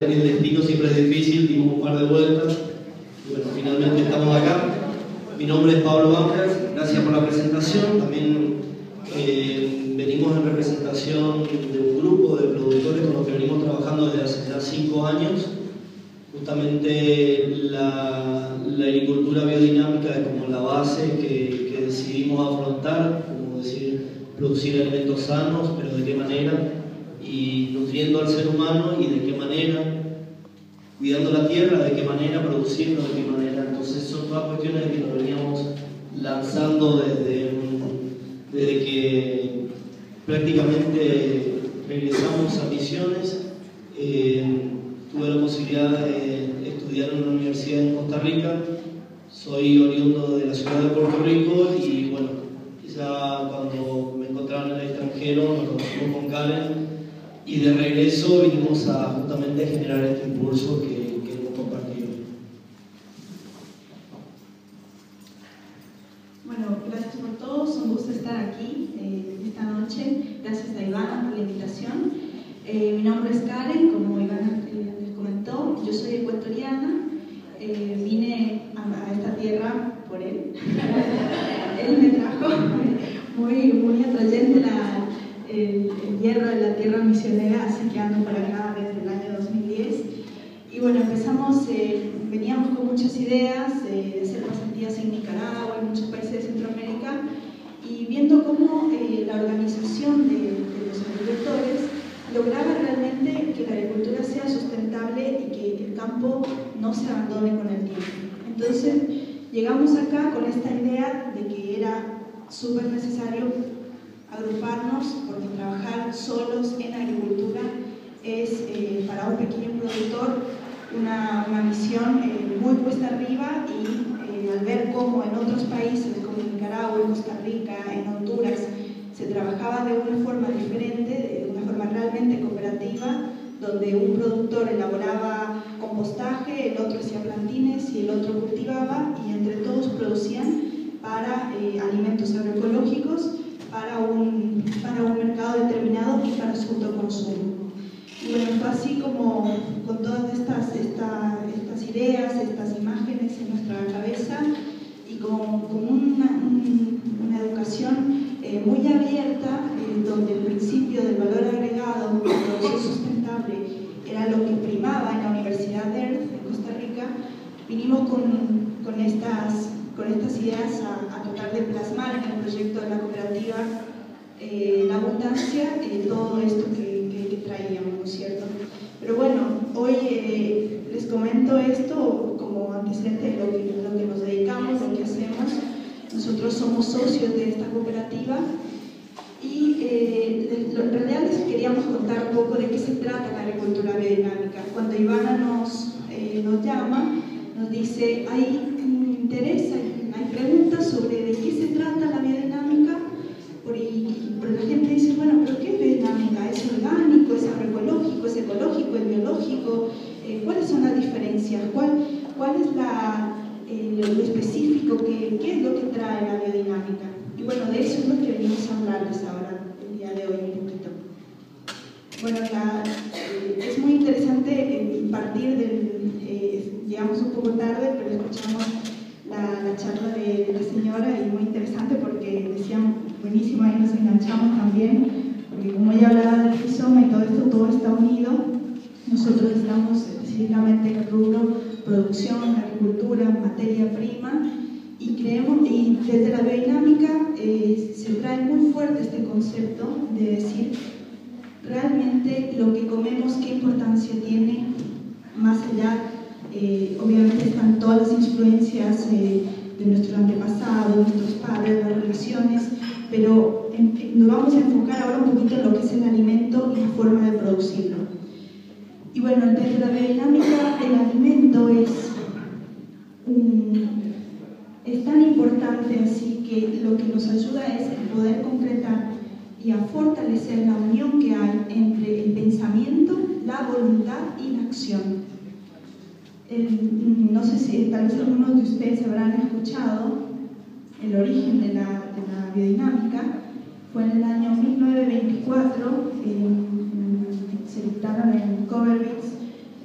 El destino siempre es difícil, dimos un par de vueltas y bueno, finalmente estamos acá. Mi nombre es Pablo Ángel, gracias por la presentación. También venimos en representación de un grupo de productores con los que venimos trabajando desde hace ya 5 años. Justamente la agricultura biodinámica es como la base que decidimos afrontar, como decir, producir alimentos sanos, pero de qué manera, y nutriendo al ser humano y de qué manera, cuidando la tierra, de qué manera, produciendo de qué manera. Entonces son todas cuestiones que nos veníamos lanzando desde que prácticamente regresamos a Misiones. Tuve la posibilidad de estudiar en una universidad en Costa Rica. Soy oriundo de la ciudad de Puerto Rico y bueno, ya cuando me encontraba en el extranjero nos conocimos con Karen y de regreso vinimos a justamente generar este impulso que hemos compartido. Bueno, gracias por todo, es un gusto estar aquí esta noche. Gracias a Ivana por la invitación. Mi nombre es Karen, como Ivana les comentó, yo soy ecuatoriana. Vine a esta tierra por él. Él me trajo, muy atrayente el hierro de la tierra misionera, así que ando por acá desde el año 2010. Y bueno, veníamos con muchas ideas de hacer pasantías en Nicaragua, en muchos países de Centroamérica, y viendo cómo la organización de los agricultores lograba realmente que la agricultura sea sustentable y que el campo no se abandone con el tiempo. Entonces llegamos acá con esta idea de que era súper necesario agruparnos, porque trabajar solos en agricultura es para un pequeño productor una misión muy cuesta arriba, y al ver cómo en otros países como Nicaragua, Costa Rica, en Honduras se trabajaba de una forma diferente, de una forma realmente cooperativa, donde un productor elaboraba compostaje, el otro hacía plantines y el otro cultivaba, y entre todos producían para alimentos agroecológicos, para un mercado determinado y para su autoconsumo. Y bueno, fue así como con todas estas ideas, estas imágenes en nuestra cabeza, y con una educación muy abierta, donde el principio del valor agregado, la producción sustentable, era lo que primaba en la Universidad de EARTH en Costa Rica. Vinimos con estas ideas a tratar de plasmar en el proyecto de la cooperativa la abundancia, todo esto que traíamos, ¿no es cierto? Pero bueno, hoy les comento esto como antecedente de lo que nos dedicamos, lo que hacemos. Nosotros somos socios de esta cooperativa y en realidad les queríamos contar un poco de qué se trata la agricultura biodinámica. Cuando Ivana nos llama, nos dice, hay interés, hay preguntas sobre de qué se trata la biodinámica, pero la gente dice, bueno, ¿pero qué es biodinámica? ¿Es orgánico? ¿Es agroecológico? ¿Es ecológico? ¿Es biológico? ¿Cuáles son las diferencias? ¿Cuál es lo específico? ¿Qué es lo que trae la biodinámica? Y bueno, de eso es lo que venimos a hablarles ahora, el día de hoy, un poquito. Bueno, es muy interesante partir llegamos un poco tarde, pero escuchamos la charla de la señora, y muy interesante porque decían, buenísimo, ahí nos enganchamos también, porque como ella hablaba del rizoma y todo esto, todo está unido. Nosotros estamos específicamente en el rubro producción, agricultura, materia prima, y creemos, y desde la biodinámica se trae muy fuerte este concepto de decir realmente lo que comemos, qué importancia tiene, más allá. Obviamente están todas las influencias de nuestro antepasado, nuestros padres, las relaciones, pero nos vamos a enfocar ahora un poquito en lo que es el alimento y la forma de producirlo. Y bueno, desde la biodinámica, el alimento es tan importante así que lo que nos ayuda es poder concretar y a fortalecer la unión que hay entre el pensamiento, la voluntad y la acción. No sé si tal vez algunos de ustedes habrán escuchado el origen de la biodinámica. Fue en el año 1924, se dictaron en Coverbits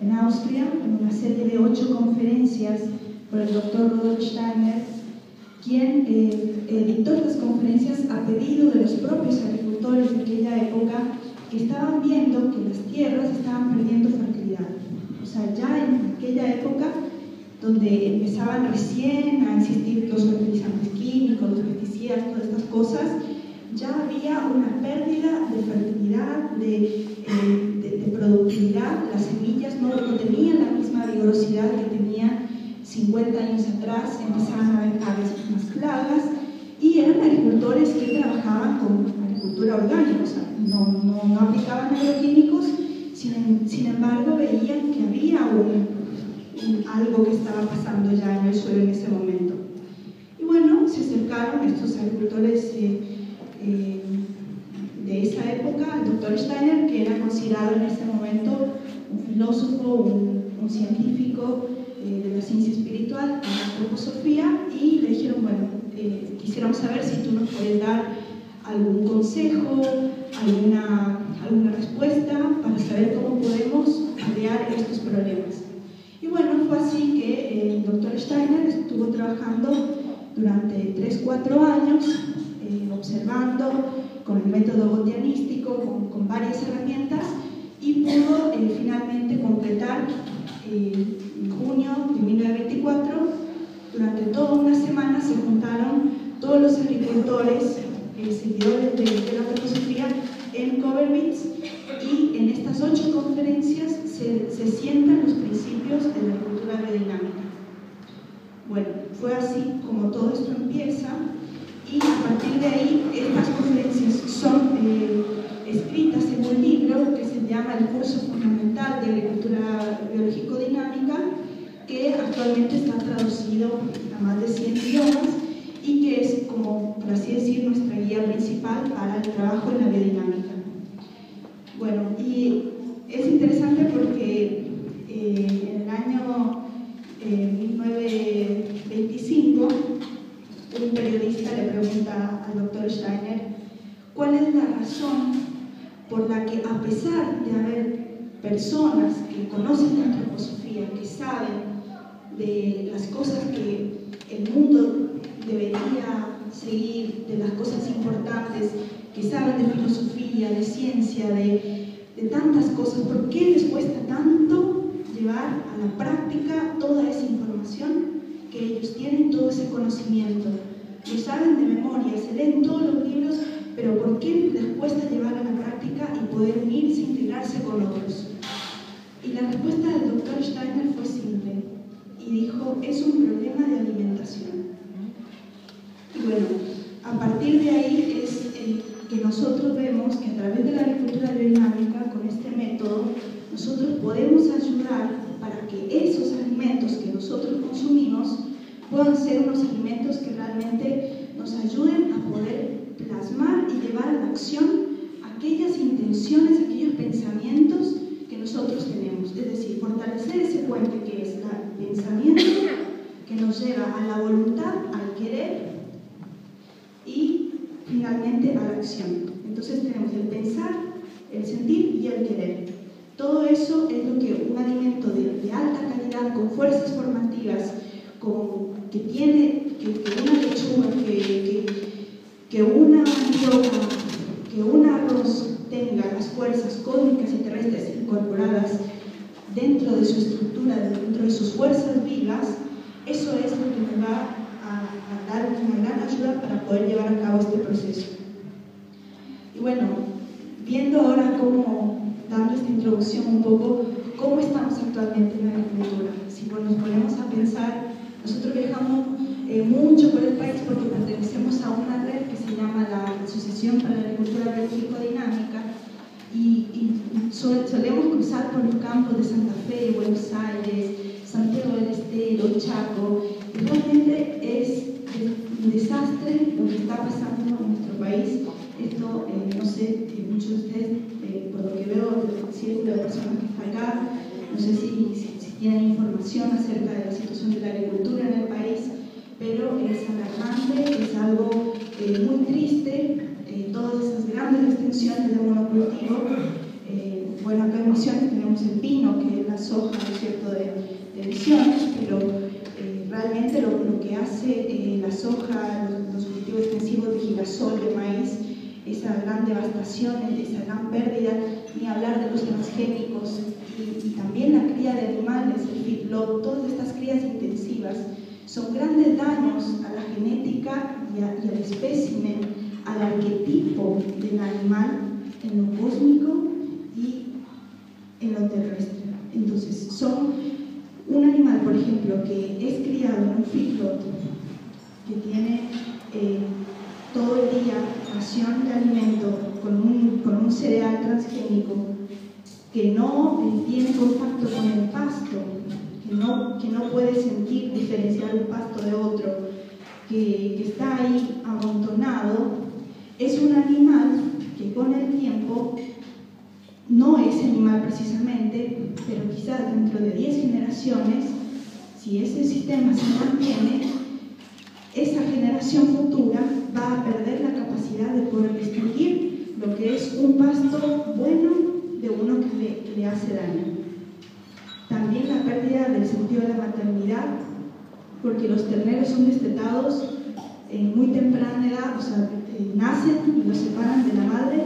en Austria, en una serie de 8 conferencias por el doctor Rudolf Steiner, quien dictó estas conferencias a pedido de los propios agricultores de aquella época, que estaban viendo que las tierras estaban perdiendo fertilidad. O sea, ya en aquella época, donde empezaban recién a existir los fertilizantes químicos, los pesticidas, todas estas cosas, ya había una pérdida de fertilidad, de productividad. Las semillas no tenían la misma vigorosidad que tenían 50 años atrás, empezaban a haber cada vez más plagas, y eran agricultores que trabajaban con agricultura orgánica, o sea, no aplicaban agroquímicos, sin embargo veían que había algo que estaba pasando ya en el suelo en ese momento. Y bueno, se acercaron estos agricultores de esa época al doctor Steiner, que era considerado en ese momento un filósofo, un científico de la ciencia espiritual, de la antroposofía, y le dijeron, bueno, quisiéramos saber si tú nos puedes dar algún consejo, alguna respuesta para saber cómo podemos paliar estos problemas. Y bueno, fue así que el doctor Steiner estuvo trabajando durante 3-4 años, observando con el método botanístico, con varias herramientas, y pudo finalmente completar en junio de 1924, durante toda una semana se juntaron todos los agricultores, seguidores de la antroposofía en Koblenz, y en estas 8 conferencias se sientan los principios de la agricultura biodinámica. Bueno, fue así como todo esto empieza, y a partir de ahí estas conferencias son escritas en un libro que se llama El Curso Fundamental de Agricultura Biológico-Dinámica, que actualmente está traducido a más de 100 idiomas y que es, como por así decir, nuestra guía principal para el trabajo en la biodinámica. Bueno, y es interesante porque en el año 1925 un periodista le pregunta al doctor Steiner cuál es la razón por la que, a pesar de haber personas que conocen la antroposofía, que saben de las cosas que el mundo debería seguir, de las cosas importantes, que saben de filosofía, de ciencia, de tantas cosas, ¿por qué les cuesta tanto llevar a la práctica toda esa información que ellos tienen, todo ese conocimiento? Lo saben de memoria, se leen todos los libros, pero ¿por qué les cuesta llevar a la práctica y poder unirse, integrarse con otros? Y la respuesta del doctor Steiner fue simple, y dijo, es un problema de alimentación. Y bueno, a partir de ahí es que nosotros vemos que a través de la agricultura biodinámica, con este método, nosotros podemos ayudar para que esos alimentos que nosotros consumimos puedan ser unos alimentos que realmente nos ayuden a poder plasmar y llevar a la acción aquellas intenciones, aquellos pensamientos que nosotros tenemos. Es decir, fortalecer ese puente que es el pensamiento, que nos lleva a la voluntad, al querer y finalmente a la acción. Entonces tenemos el pensar, el sentir y el querer. Todo eso es lo que un alimento de alta calidad, con fuerzas formativas, que tiene una lechuga, que una mandioca, que un arroz tenga las fuerzas cósmicas y terrestres incorporadas dentro de su estructura, dentro de sus fuerzas vivas, eso es lo que nos va a dar una gran ayuda para poder llevar a cabo este proceso. Y bueno, viendo ahora dando esta introducción un poco, cómo estamos actualmente en la agricultura. Si nos ponemos a pensar, nosotros viajamos mucho por el país porque pertenecemos a una red que se llama la Asociación para la Agricultura Biológico-Dinámica, y solemos cruzar por los campos de Santa Fe, Buenos Aires, Santiago del Estero, Chaco, y realmente es un desastre lo que está pasando en nuestro país. Esto, no sé, muchos de ustedes, por lo que veo del círculo de personas que está acá, no sé si tienen información acerca de la situación de la agricultura en el país, pero es alarmante, es algo muy triste, todas esas grandes extensiones de monocultivo. bueno, acá en Misiones tenemos el pino, que es la soja, ¿no es cierto?, de Misiones, pero realmente lo que hace la soja, los cultivos extensivos de girasol, de maíz, esa gran devastación, esa gran pérdida, ni hablar de los transgénicos y también la cría de animales, el feedlot, todas estas crías intensivas son grandes daños a la genética y al espécimen, al arquetipo del animal en lo cósmico y en lo terrestre. Entonces, son un animal, por ejemplo, que es criado en un feedlot, que tiene todo el día ración de alimento con un cereal transgénico, que no tiene contacto con el pasto, que no puede sentir, diferenciar un pasto de otro, que está ahí amontonado, es un animal que con el tiempo no es animal precisamente, pero quizás dentro de 10 generaciones, si ese sistema se mantiene, esa generación futura va a perder la capacidad de poder distinguir lo que es un pasto bueno de uno que le hace daño. También la pérdida del sentido de la maternidad, porque los terneros son destetados en muy temprana edad, o sea, nacen y los separan de la madre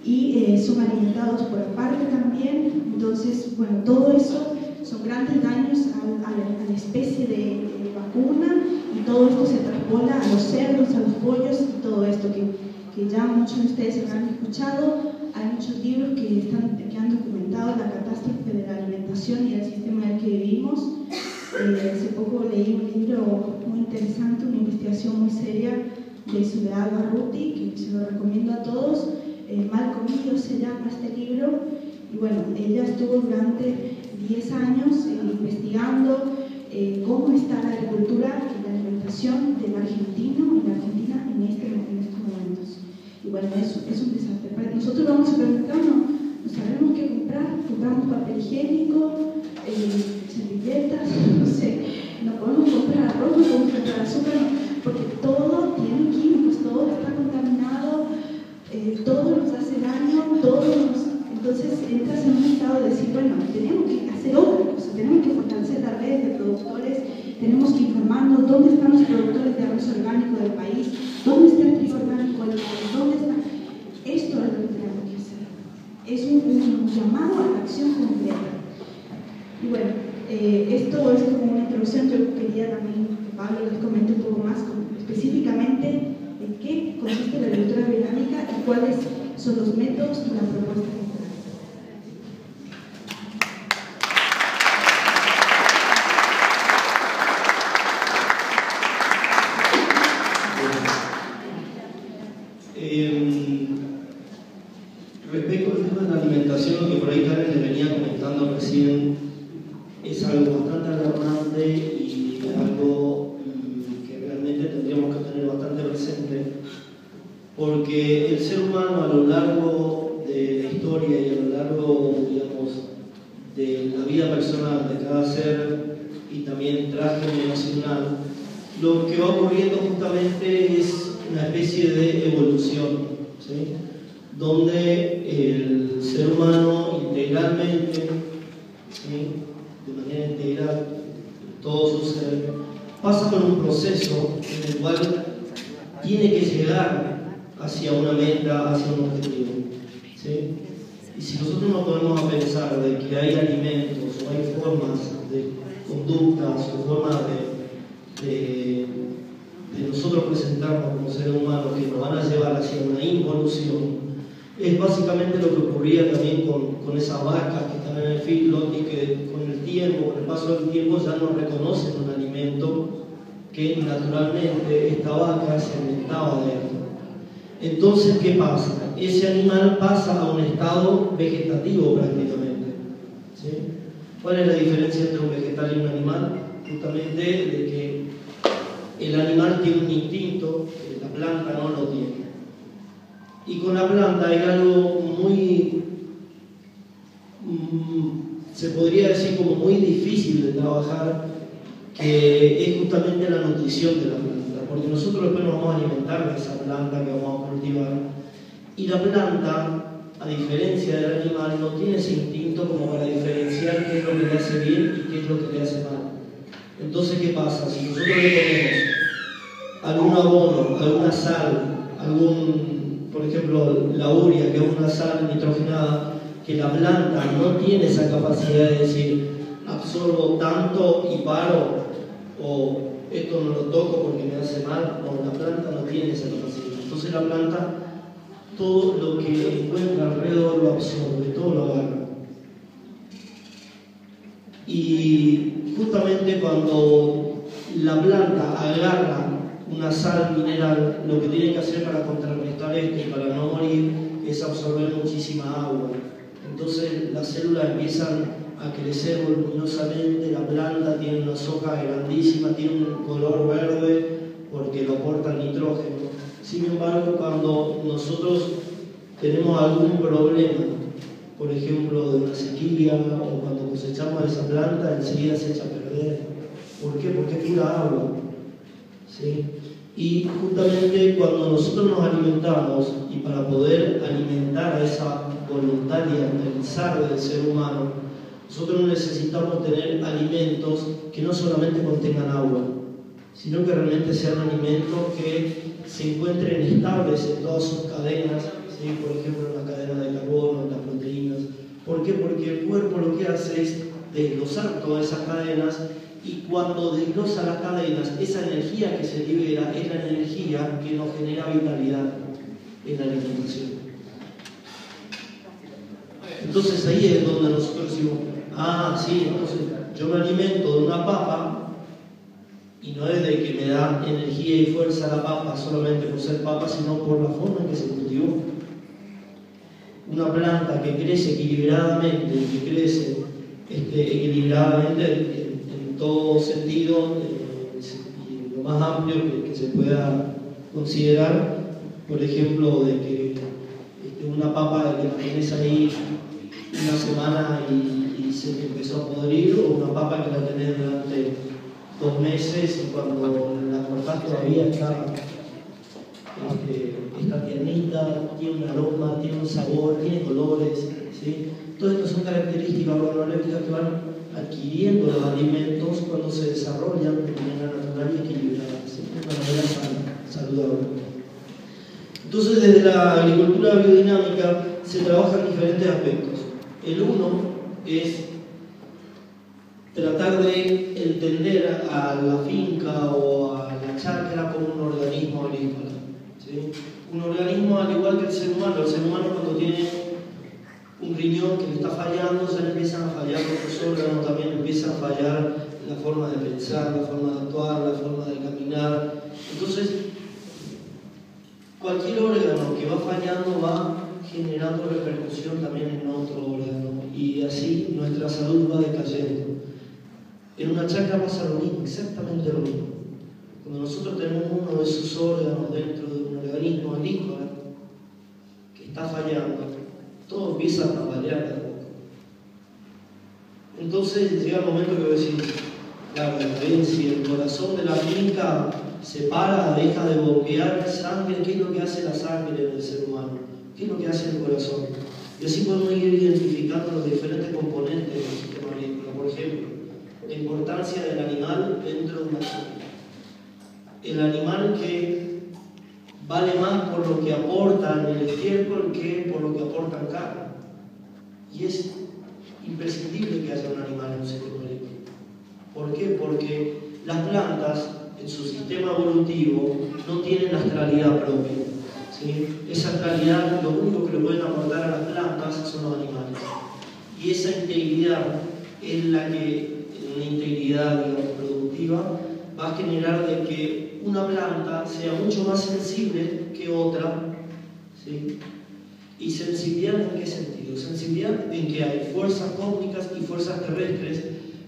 y son alimentados por aparte también. Entonces, bueno, todo eso son grandes daños a la especie de vacuna, y todo esto se traspola a los cerdos, a los pollos y todo esto que ya muchos de ustedes habrán escuchado. Hay muchos libros que han documentado la catástrofe de la alimentación y el sistema en el que vivimos. Hace poco leí un libro muy interesante, una investigación muy seria de Soledad Barruti, que se lo recomiendo a todos. Mal comido se llama este libro, y bueno, ella estuvo durante 10 años investigando cómo está la agricultura y la alimentación del argentino y la Argentina en estos momentos. Y bueno, es un desastre. Nosotros vamos al supermercado, no sabemos qué comprar, compramos papel higiénico, servilletas, no sé, no podemos comprar arroz, no podemos comprar azúcar, porque todo tiene químicos, todo está contaminado, todo nos hace daño, entonces entras en un estado de decir, bueno, tenemos que hacer otra cosa, tenemos que fortalecer las redes de productores, tenemos que informarnos dónde están los productores de arroz orgánico del país, dónde está el trigo orgánico del país, dónde está. Esto es lo que tenemos que hacer. Es un llamado a la acción concreta. Y bueno, esto es como una introducción. Yo quería también que Pablo les comente un poco más específicamente en qué consiste la agricultura biodinámica y cuáles son los métodos y la propuesta que trae. Respecto al tema de la alimentación, lo que por ahí Karen le venía comentando recién, es algo bastante alarmante y algo que realmente tendríamos que tener bastante presente, porque el ser humano a lo largo de la historia y a lo largo, digamos, de la vida personal de cada ser y también transgeneracional, lo que va ocurriendo justamente es una especie de evolución, ¿sí?, donde el ser humano integralmente, ¿sí?, de manera integral, todo su ser, pasa por un proceso en el cual tiene que llegar hacia una meta, hacia un objetivo, ¿sí? Y si nosotros nos ponemos a pensar de que hay alimentos o hay formas de conductas o formas de nosotros presentarnos como seres humanos que nos van a llevar hacia una involución, es básicamente lo que ocurría también con esas vacas que están en el feedlot y que con el tiempo, con el paso del tiempo, ya no reconocen un alimento que naturalmente esta vaca se alimentaba de esto. Entonces, ¿qué pasa? Ese animal pasa a un estado vegetativo prácticamente, ¿sí? ¿Cuál es la diferencia entre un vegetal y un animal? Justamente de que el animal tiene un instinto que la planta no lo tiene. Y con la planta hay algo muy, se podría decir como muy difícil de trabajar, que es justamente la nutrición de la planta, porque nosotros después nos vamos a alimentar de esa planta que vamos a cultivar, y la planta, diferencia del animal, no tiene ese instinto como para diferenciar qué es lo que le hace bien y qué es lo que le hace mal. Entonces, ¿qué pasa? Si nosotros le ponemos algún abono, alguna sal, por ejemplo, la urea, que es una sal nitrogenada, que la planta no tiene esa capacidad de decir, absorbo tanto y paro, o esto no lo toco porque me hace mal. No, la planta no tiene esa capacidad. Entonces la planta, todo lo que encuentra alrededor lo absorbe, todo lo agarra. Y justamente cuando la planta agarra una sal mineral, lo que tiene que hacer para contrarrestar esto y para no morir es absorber muchísima agua. Entonces las células empiezan a crecer voluminosamente, la planta tiene unas hojas grandísimas, tiene un color verde porque lo aporta el nitrógeno. Sin embargo, cuando nosotros tenemos algún problema, por ejemplo de una sequía, o cuando cosechamos esa planta, enseguida se echa a perder. ¿Por qué? Porque es pura agua. ¿Sí? Y justamente cuando nosotros nos alimentamos, y para poder alimentar a esa voluntaria pensar del ser humano, nosotros necesitamos tener alimentos que no solamente contengan agua, sino que realmente sean alimentos que se encuentren estables en todas sus cadenas, ¿sí? Por ejemplo, en la cadena de carbono, en las proteínas. ¿Por qué? Porque el cuerpo lo que hace es desglosar todas esas cadenas, y cuando desglosa las cadenas, esa energía que se libera es la energía que nos genera vitalidad en la alimentación. Entonces ahí es donde nosotros decimos, sí, entonces yo me alimento de una papa, y no es de que me da energía y fuerza la papa solamente por ser papa, sino por la forma en que se cultivó. Una planta que crece equilibradamente, en todo sentido, y lo más amplio que se pueda considerar, por ejemplo, de que una papa que la tienes ahí una semana y se empezó a podrir, o una papa que la tenés durante 2 meses y cuando la cortás todavía está tiernita, tiene un aroma, tiene un sabor, tiene colores, ¿sí? Todas estas son características organolépticas que van adquiriendo los alimentos cuando se desarrollan de manera natural y equilibrada, ¿sí? De manera saludable. Entonces, desde la agricultura biodinámica se trabaja en diferentes aspectos. El uno es tratar de entender a la finca o a la chacra como un organismo agrícola, ¿sí? Un organismo al igual que el ser humano. El ser humano, cuando tiene un riñón que le está fallando, ya le empiezan a fallar otros órganos, también empieza a fallar la forma de pensar, la forma de actuar, la forma de caminar. Entonces, cualquier órgano que va fallando va generando repercusión también en otro órgano, y así nuestra salud va decayendo. En una chacra pasa lo mismo, exactamente lo mismo. Cuando nosotros tenemos uno de esos órganos dentro de un organismo agrícola que está fallando, todo empieza a tambalear de a poco. Entonces llega el momento que vos decís, claro, si el corazón de la finca se para, deja de bombear sangre, ¿qué es lo que hace la sangre del ser humano? ¿Qué es lo que hace el corazón? Y así podemos ir identificando los diferentes componentes del sistema agrícola. Por ejemplo, la importancia del animal dentro de una chacra. El animal que vale más por lo que aporta en el estiércol que por lo que aporta en carne. Y es imprescindible que haya un animal en un sistema agrícola. ¿Por qué? Porque las plantas, en su sistema evolutivo, no tienen astralidad propia, ¿sí? Esa astralidad, lo único que le pueden aportar a las plantas son los animales. Y esa integridad es la que, una integridad, digamos, productiva, va a generar de que una planta sea mucho más sensible que otra, ¿sí? ¿Y sensibilidad en qué sentido? Sensibilidad en que hay fuerzas cósmicas y fuerzas terrestres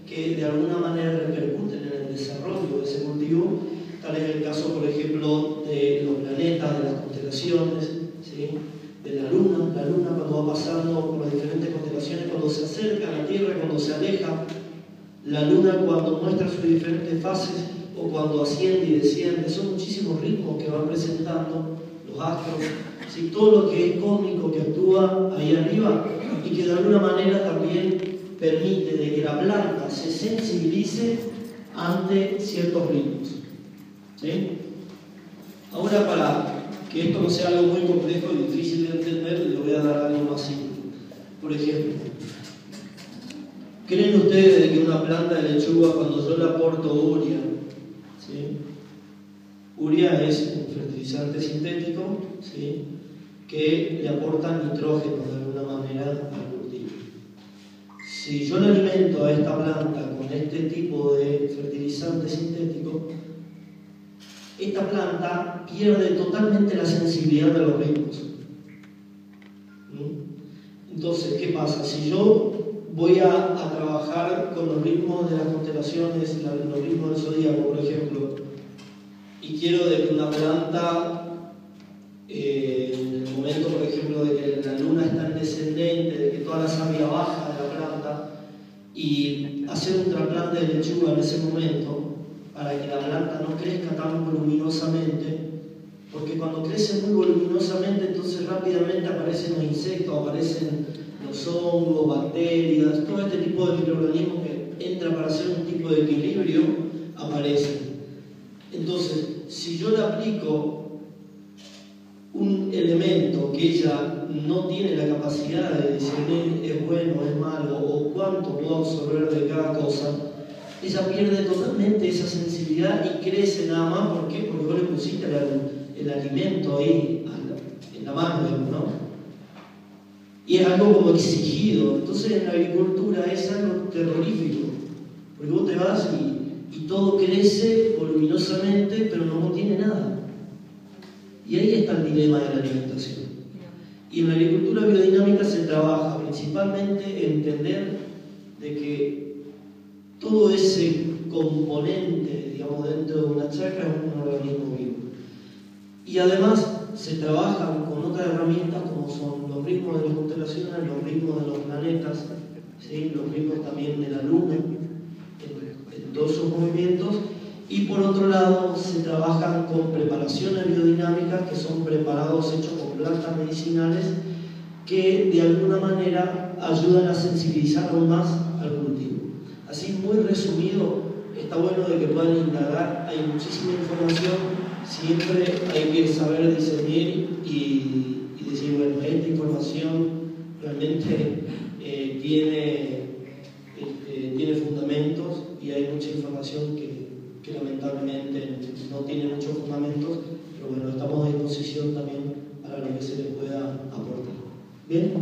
que de alguna manera repercuten en el desarrollo de ese cultivo. Tal es el caso, por ejemplo, de los planetas, de las constelaciones, ¿sí? De la Luna cuando va pasando por las diferentes constelaciones, cuando se acerca a la Tierra, cuando se aleja. La Luna cuando muestra sus diferentes fases, o cuando asciende y desciende. Son muchísimos ritmos que van presentando los astros, ¿sí? Todo lo que es cósmico que actúa ahí arriba y que de alguna manera también permite de que la planta se sensibilice ante ciertos ritmos. ¿Sí? Ahora, para que esto no sea algo muy complejo y difícil de entender, le voy a dar algo más simple. Por ejemplo, ¿creen ustedes de que una planta de lechuga, cuando yo le aporto urea, ¿sí? Urea es un fertilizante sintético, ¿sí? Que le aporta nitrógeno de alguna manera al cultivo? Si yo le alimento a esta planta con este tipo de fertilizante sintético, esta planta pierde totalmente la sensibilidad de los ritmos. Entonces, ¿qué pasa? Si yo voy a trabajar con los ritmos de las constelaciones, los ritmos del zodíaco, por ejemplo, y quiero de que una planta, en el momento, por ejemplo, de que la luna está en descendente, de que toda la savia baja de la planta, y hacer un trasplante de lechuga en ese momento, para que la planta no crezca tan voluminosamente, porque cuando crece muy voluminosamente, entonces rápidamente aparecen los insectos, aparecen los hongos, bacterias, todo este tipo de microorganismos que entran para hacer un tipo de equilibrio, aparecen. Entonces, si yo le aplico un elemento que ella no tiene la capacidad de discernir es bueno, es malo, o cuánto puedo absorber de cada cosa, ella pierde totalmente esa sensibilidad y crece nada más. ¿Por qué? Porque vos le pusiste el alimento ahí en la mano, ¿no? Y es algo como exigido. Entonces en la agricultura es algo terrorífico, porque vos te vas y todo crece voluminosamente, pero no contiene nada. Y ahí está el dilema de la alimentación. Y en la agricultura biodinámica se trabaja principalmente en entender de que todo ese componente, digamos, dentro de una chacra es un organismo vivo. Y además se trabajan con otras herramientas como son los ritmos de las constelaciones, los ritmos de los planetas, ¿sí? Los ritmos también de la luna, en todos sus movimientos. Y por otro lado se trabajan con preparaciones biodinámicas, que son preparados hechos con plantas medicinales que de alguna manera ayudan a sensibilizar aún más al cultivo. Así, muy resumido, está bueno de que puedan indagar, hay muchísima información, siempre hay que saber discernir y decir, bueno, esta información realmente tiene fundamentos, y hay mucha información que lamentablemente no tiene muchos fundamentos, pero bueno, estamos a disposición también para lo que se les pueda aportar. ¿Bien?